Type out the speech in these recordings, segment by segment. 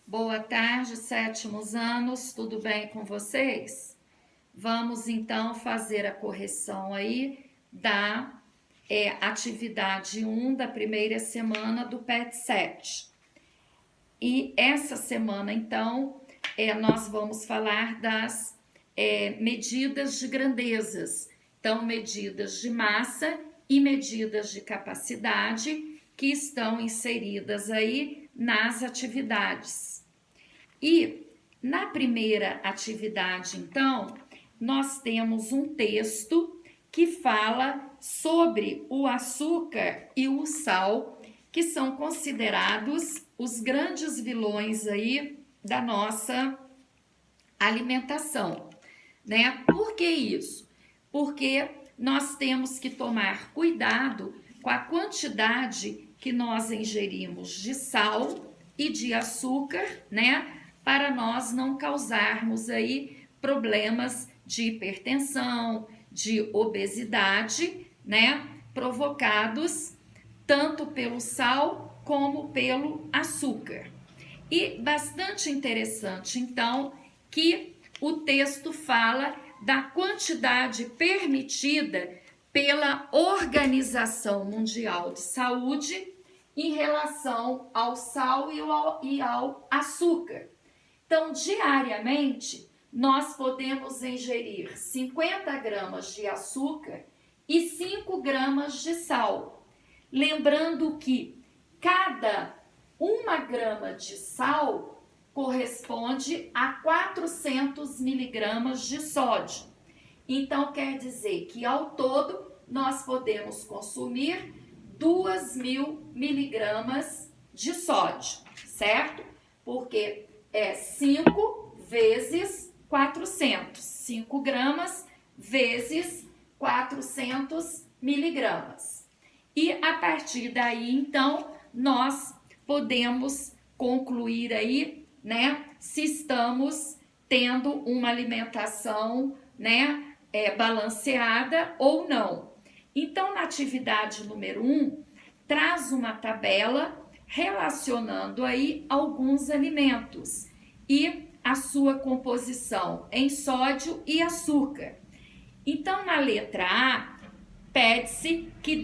Boa tarde, sétimos anos, tudo bem com vocês? Vamos então fazer a correção aí da atividade 1 da primeira semana do PET 7. E essa semana, então, nós vamos falar das medidas de grandezas. Então, medidas de massa e medidas de capacidade que estão inseridas aí nas atividades. E na primeira atividade, então, nós temos um texto que fala sobre o açúcar e o sal, que são considerados os grandes vilões aí da nossa alimentação, né? Por que isso? Porque nós temos que tomar cuidado com a quantidade que nós ingerimos de sal e de açúcar, né? Para nós não causarmos aí problemas de hipertensão, de obesidade, né? Provocados tanto pelo sal como pelo açúcar. E bastante interessante, então, que o texto fala da quantidade permitida pela Organização Mundial de Saúde em relação ao sal e ao açúcar. Então, diariamente, nós podemos ingerir 50 gramas de açúcar e 5 gramas de sal. Lembrando que cada 1 grama de sal corresponde a 400 miligramas de sódio. Então, quer dizer que ao todo nós podemos consumir 2.000 miligramas de sódio, certo? Porque é 5 vezes 400, 5 gramas vezes 400 miligramas. E a partir daí, então, nós podemos concluir aí, né, se estamos tendo uma alimentação, né, balanceada ou não. Então, na atividade número 1, traz uma tabela relacionando aí alguns alimentos e a sua composição em sódio e açúcar. Então, na letra A, pede-se que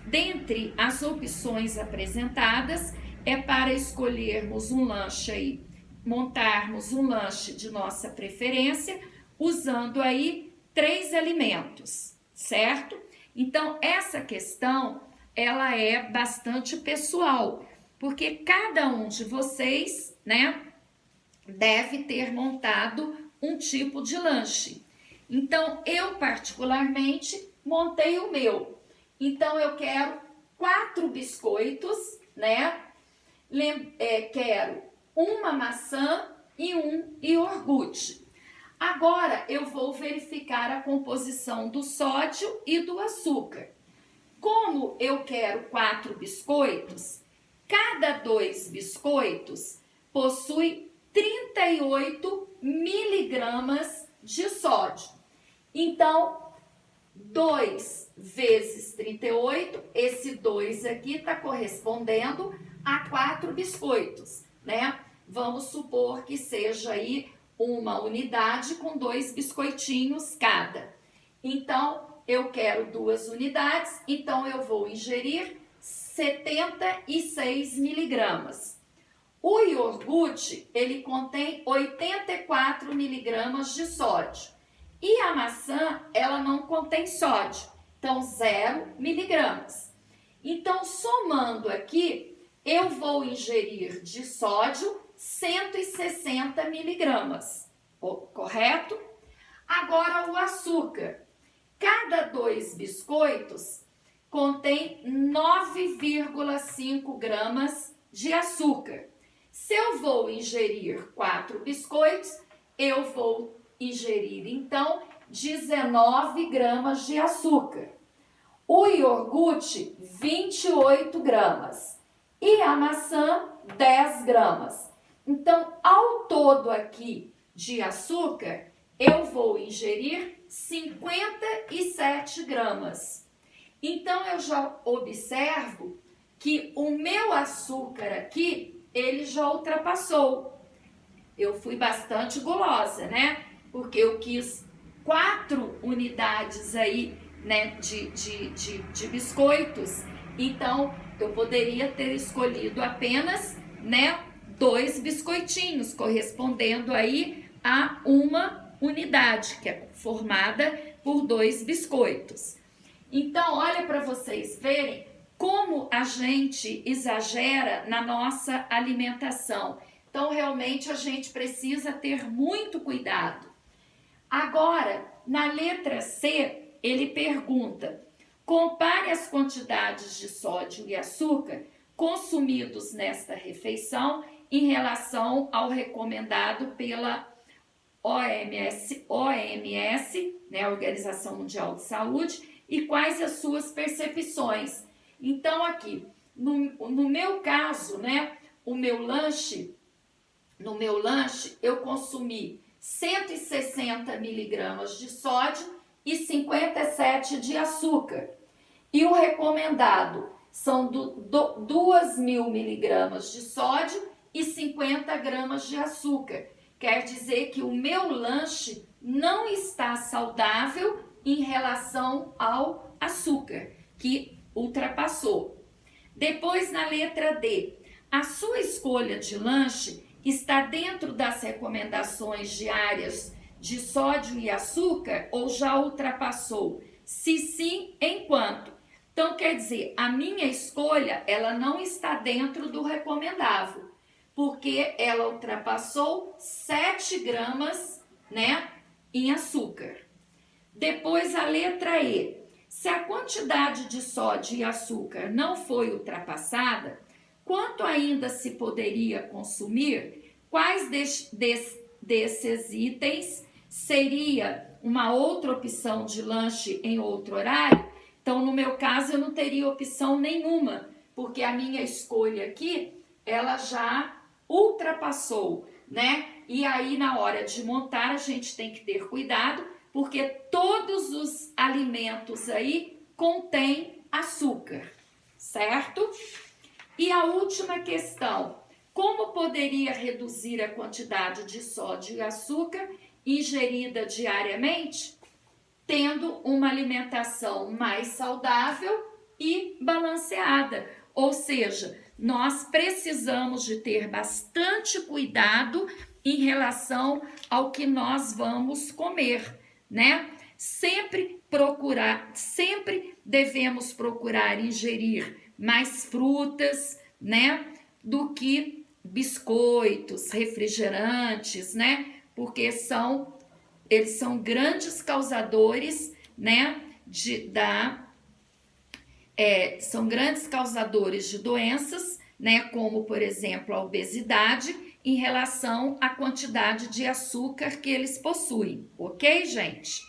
dentre as opções apresentadas é para escolhermos um lanche aí, montarmos um lanche de nossa preferência, usando aí 3 alimentos, certo? Então, essa questão, ela é bastante pessoal, porque cada um de vocês, né, deve ter montado um tipo de lanche. Então, eu particularmente montei o meu. Então, eu quero 4 biscoitos, né? Quero uma maçã e um iogurte. Agora, eu vou verificar a composição do sódio e do açúcar. Como eu quero 4 biscoitos, cada 2 biscoitos possui 38 miligramas de sódio. Então, 2 vezes 38, esse 2 aqui está correspondendo a 4 biscoitos, né? Vamos supor que seja aí uma unidade com 2 biscoitinhos cada. Então, eu quero 2 unidades, então eu vou ingerir 76 miligramas. O iogurte, ele contém 84 miligramas de sódio. E a maçã, ela não contém sódio, então 0 miligramas. Então, somando aqui, eu vou ingerir de sódio 160 miligramas, correto? Agora, o açúcar. Cada 2 biscoitos contém 9,5 gramas de açúcar. Se eu vou ingerir 4 biscoitos, eu vou ingerir, então, 19 gramas de açúcar. O iogurte, 28 gramas. E a maçã, 10 gramas. Então, ao todo aqui de açúcar, eu vou ingerir 57 gramas. Então, eu já observo que o meu açúcar aqui, ele já ultrapassou. eu fui bastante gulosa, né? Porque eu quis 4 unidades aí, né, de biscoitos. Então, eu poderia ter escolhido apenas, né, 2 biscoitinhos, correspondendo aí a uma unidade, que é formada por 2 biscoitos. Então, olha para vocês verem como a gente exagera na nossa alimentação. Então, realmente, a gente precisa ter muito cuidado. Agora, na letra C, ele pergunta: compare as quantidades de sódio e açúcar consumidos nesta refeição em relação ao recomendado pela OMS, né, Organização Mundial de Saúde, e quais as suas percepções. Então, aqui, no meu caso, né, no meu lanche, eu consumi 160 miligramas de sódio e 57 de açúcar. E o recomendado são 2.000 miligramas de sódio e 50 gramas de açúcar. Quer dizer que o meu lanche não está saudável em relação ao açúcar, que ultrapassou. Depois, na letra D, a sua escolha de lanche está dentro das recomendações diárias de sódio e açúcar ou já ultrapassou? Se sim, em quanto? Então, quer dizer, a minha escolha, ela não está dentro do recomendável, porque ela ultrapassou 7 gramas, né, em açúcar. Depois, a letra E. Se a quantidade de sódio e açúcar não foi ultrapassada, quanto ainda se poderia consumir? Quais desses itens seria uma outra opção de lanche em outro horário? Então, no meu caso, eu não teria opção nenhuma, porque a minha escolha aqui, ela já ultrapassou, né? E aí, na hora de montar, a gente tem que ter cuidado, porque todos os alimentos aí contêm açúcar, certo? E a última questão: como poderia reduzir a quantidade de sódio e açúcar ingerida diariamente? Tendo uma alimentação mais saudável e balanceada. Ou seja, nós precisamos de ter bastante cuidado em relação ao que nós vamos comer, né? Sempre devemos procurar ingerir mais frutas, né, do que biscoitos, refrigerantes, né? Porque eles são grandes causadores, né, são grandes causadores de doenças, né, como, por exemplo, a obesidade, em relação à quantidade de açúcar que eles possuem, ok, gente?